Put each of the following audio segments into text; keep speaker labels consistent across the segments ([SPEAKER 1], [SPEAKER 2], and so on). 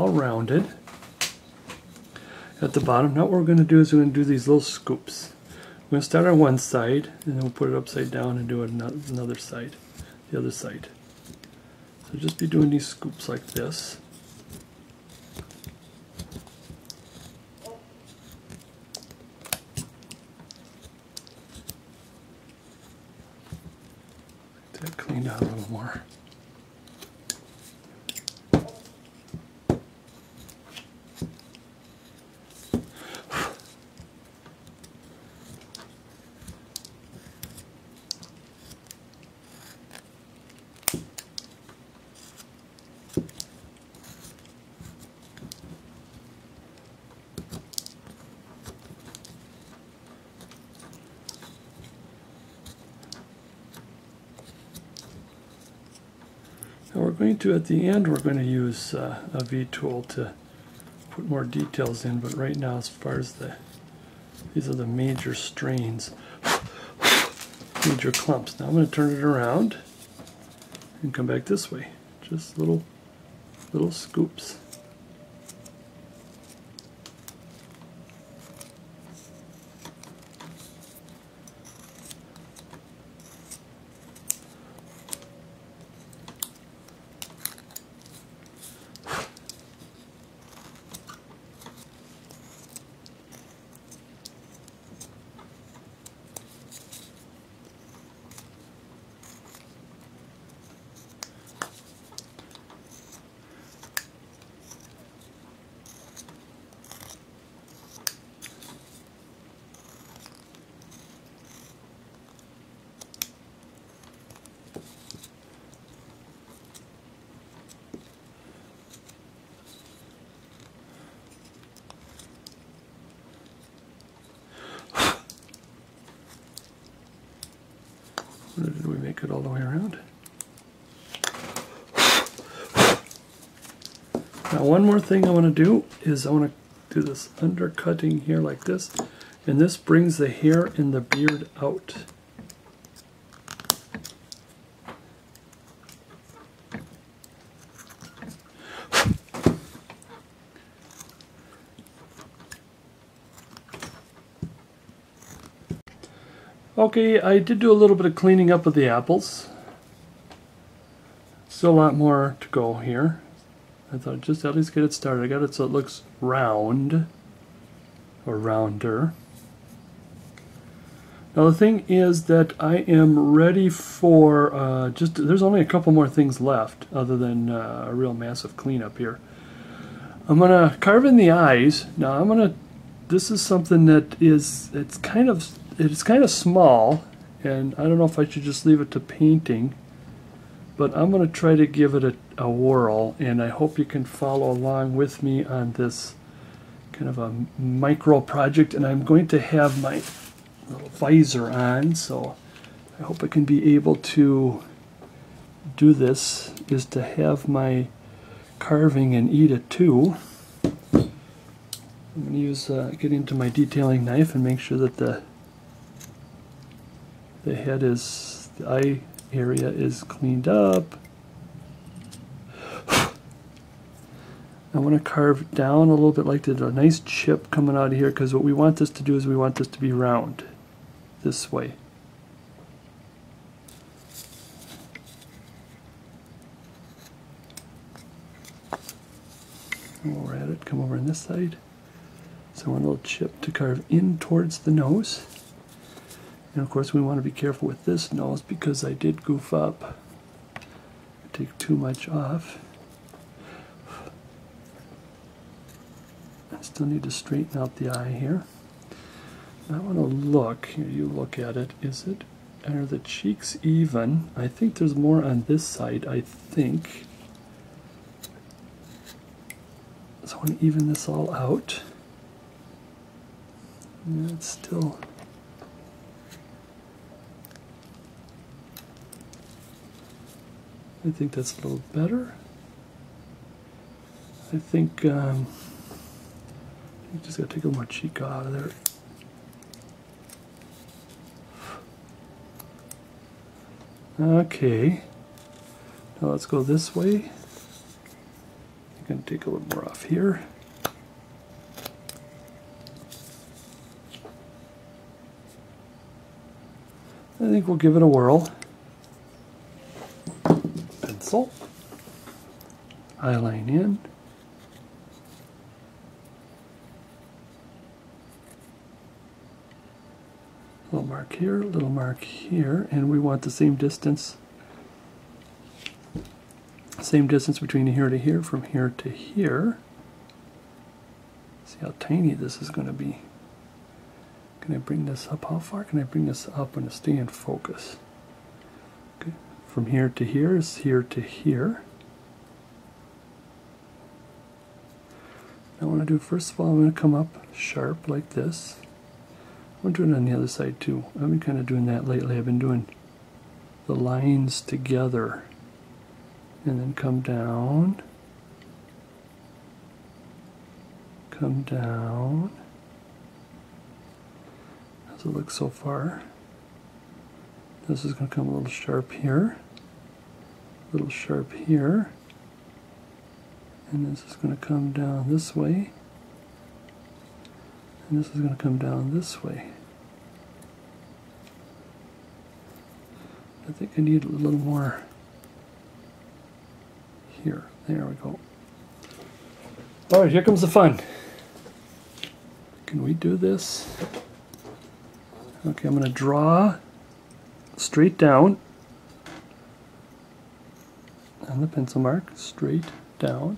[SPEAKER 1] all rounded at the bottom. Now what we're going to do is we're going to do these little scoops. We're going to start on one side, and then we'll put it upside down and do it another side, the other side. So just be doing these scoops like this. Get that cleaned out a little more. Now we're going to, at the end, we're going to use a V-tool to put more details in, but right now as far as these are the major strains, major clumps. Now I'm going to turn it around and come back this way. Just little scoops. Or did we make it all the way around? Now one more thing I want to do is I want to do this undercutting here like this, and this brings the hair in the beard out. Okay, I did do a little bit of cleaning up of the apples. Still a lot more to go here. I thought just at least get it started. I got it so it looks round, or rounder. Now the thing is that I am ready for, there's only a couple more things left other than a real massive cleanup here. I'm going to carve in the eyes. Now this is something that it's kind of small, and I don't know if I should just leave it to painting, but I'm going to try to give it a whirl, and I hope you can follow along with me on this kind of a micro project. And I'm going to have my little visor on, so I hope I can be able to do this, is to have my carving and eat it too. I'm going to use get into my detailing knife and make sure that the eye area is cleaned up. I want to carve down a little bit like there's a nice chip coming out of here, because what we want this to do is we want this to be round this way. And while we're at it, come over on this side. So I want a little chip to carve in towards the nose. And of course we want to be careful with this nose, because I did goof up. I take too much off. I still need to straighten out the eye here. I want to look, here you look at it, are the cheeks even? I think there's more on this side, I think. So I want to even this all out. And it's still... I think that's a little better. I think you just got to take a little more cheek out of there. Okay. Now let's go this way. I'm going to take a little more off here. I think we'll give it a whirl. Pencil. Eyeline in. Little mark here, little mark here, and we want the same distance. Same distance between here to here, from here to here. See how tiny this is going to be. Can I bring this up? How far can I bring this up and stay in focus? Okay. From here to here is here to here. Now what I do, first of all, I'm going to come up sharp like this. I'm doing it on the other side too. I've been kind of doing that lately. I've been doing the lines together and then come down, come down. How's it look so far? This is going to come a little sharp here, a little sharp here, and this is going to come down this way, and this is going to come down this way. I think I need a little more here. There we go. Alright, here comes the fun. Can we do this? Okay, I'm going to draw straight down on the pencil mark, straight down.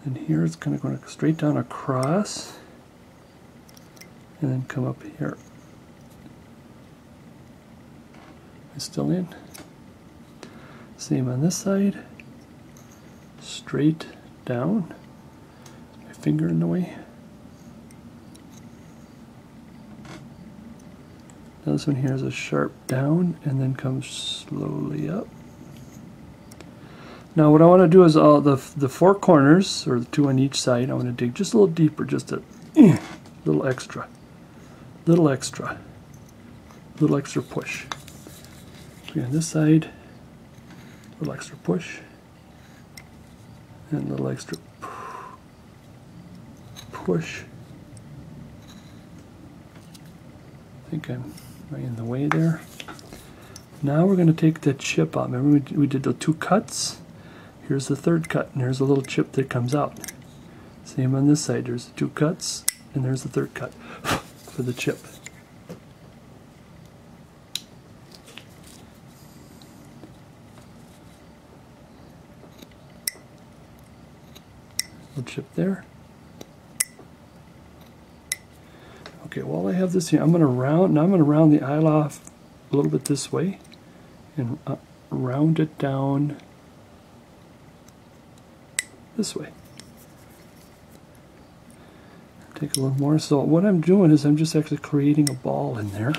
[SPEAKER 1] And here it's kind of going to straight down across and then come up here. It's still in. Same on this side. Straight down. My finger in the way. Now this one here is a sharp down and then comes slowly up. Now what I want to do is the four corners, or the two on each side, I want to dig just a little deeper, just a little extra. Little extra push. On this side, a little extra push, and a little extra push. I think I'm right in the way there. Now we're going to take the chip out. Remember we did the two cuts? Here's the third cut, and there's a little chip that comes out. Same on this side. There's the two cuts, and there's the third cut for the chip. Little chip there. Okay, while I have this here, I'm going to round the eye off a little bit this way and round it down this way. Take a little more. So what I'm doing is I'm just actually creating a ball in there.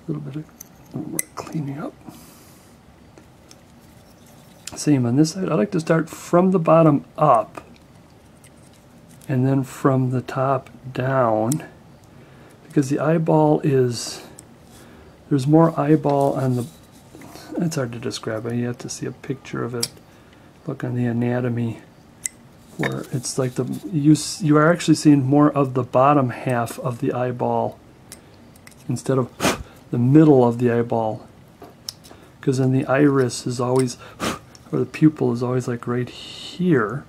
[SPEAKER 1] A little more cleaning up. Same on this side. I like to start from the bottom up and then from the top down, because the eyeball is, there's more eyeball on the, it's hard to describe it. You have to see a picture of it. Look on the anatomy where it's like you are actually seeing more of the bottom half of the eyeball instead of the middle of the eyeball, because then the iris is always, or the pupil is always like right here,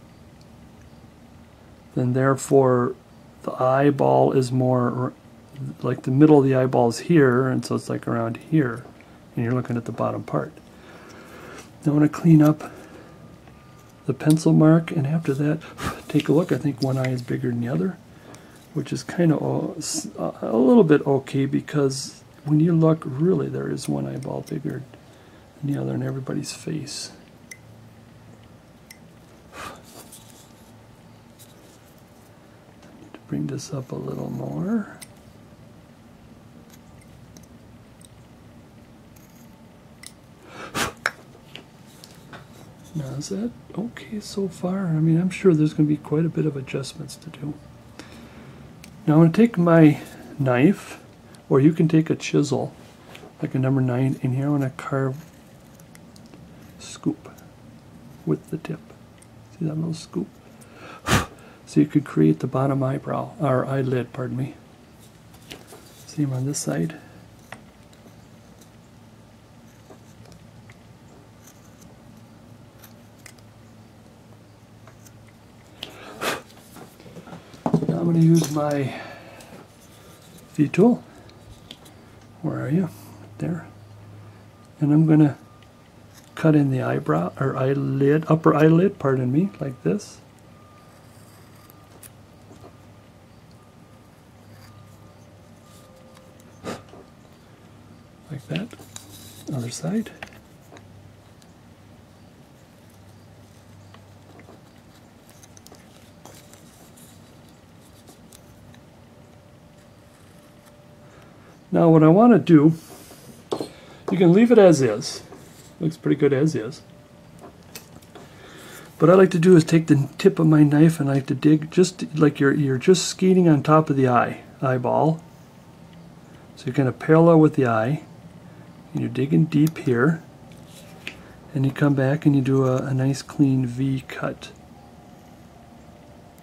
[SPEAKER 1] then therefore the eyeball is more like the middle of the eyeball is here, and so it's like around here, and you're looking at the bottom part. Now I want to clean up the pencil mark, and after that take a look. I think one eye is bigger than the other, which is kind of a little bit okay, because when you look, really there is one eyeball bigger than the other in everybody's face. I need to bring this up a little more. Now is that okay so far? I mean, I'm sure there's going to be quite a bit of adjustments to do. Now I'm going to take my knife, or you can take a chisel, like a number 9, and here I want to carve, scoop with the tip. See that little scoop? So you could create the bottom eyebrow, or eyelid, pardon me. Same on this side. Now I'm going to use my V-tool. Where are you? There. And I'm going to cut in the eyebrow, or eyelid, upper eyelid, pardon me, like this. Like that. Other side. Now what I want to do, you can leave it as is. Looks pretty good as is. What I like to do is take the tip of my knife and I like to dig just like you're just skating on top of the eyeball. So you're kind of parallel with the eye. And you're digging deep here. And you come back and you do a nice clean V cut.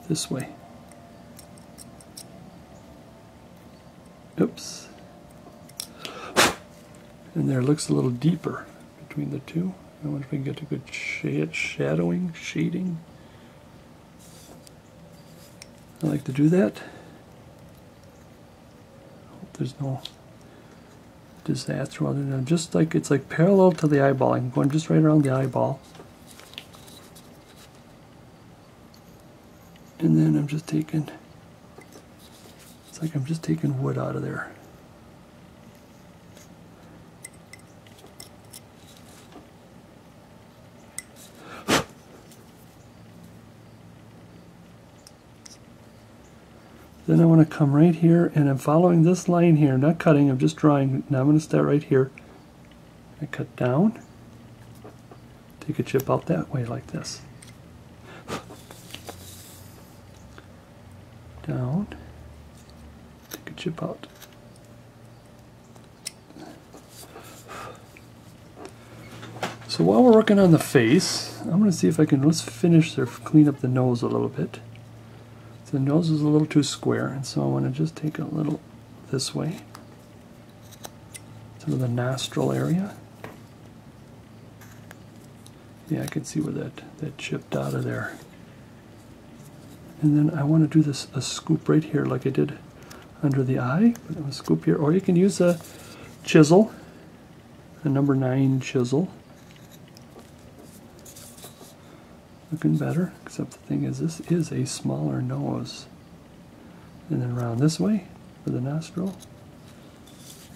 [SPEAKER 1] This way. Oops. And there, it looks a little deeper between the two. I wonder if we can get a good shading. I like to do that. Hope there's no disaster. Just like it's like parallel to the eyeball. I'm going just right around the eyeball. And then I'm just taking, it's like I'm just taking wood out of there. Then I want to come right here, and I'm following this line here, not cutting, I'm just drawing. Now I'm going to start right here. I cut down, take a chip out that way like this. Down, take a chip out. So while we're working on the face, I'm going to see if I can, let's finish or clean up the nose a little bit. The nose is a little too square, and so I want to just take a little this way to the nostril area. Yeah, I can see where that chipped out of there. And then I want to do this a scoop right here like I did under the eye. I'm going to scoop here, or you can use a chisel, a number 9 chisel. Looking better, except the thing is this is a smaller nose. And then around this way for the nostril.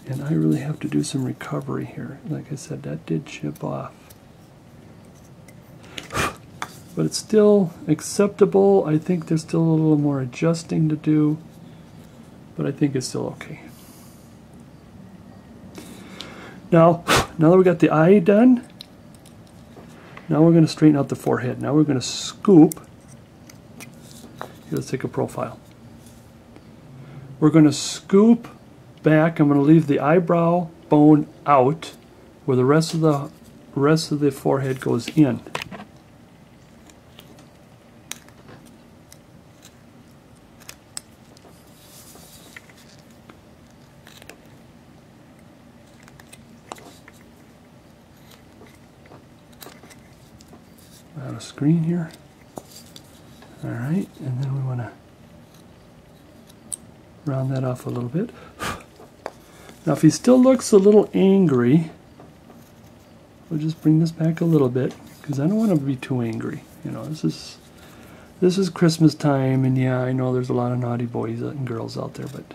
[SPEAKER 1] And I really have to do some recovery here. Like I said, that did chip off. But it's still acceptable. I think there's still a little more adjusting to do, but I think it's still okay. Now that we got the eye done, now we're going to straighten out the forehead. Now we're going to scoop. Here, let's take a profile. We're going to scoop back. I'm going to leave the eyebrow bone out where the rest of the forehead goes in. Out of screen here. Alright, and then we want to round that off a little bit. Now if he still looks a little angry, we'll just bring this back a little bit, because I don't want him to be too angry. You know, this is Christmas time, and yeah, I know there's a lot of naughty boys and girls out there, but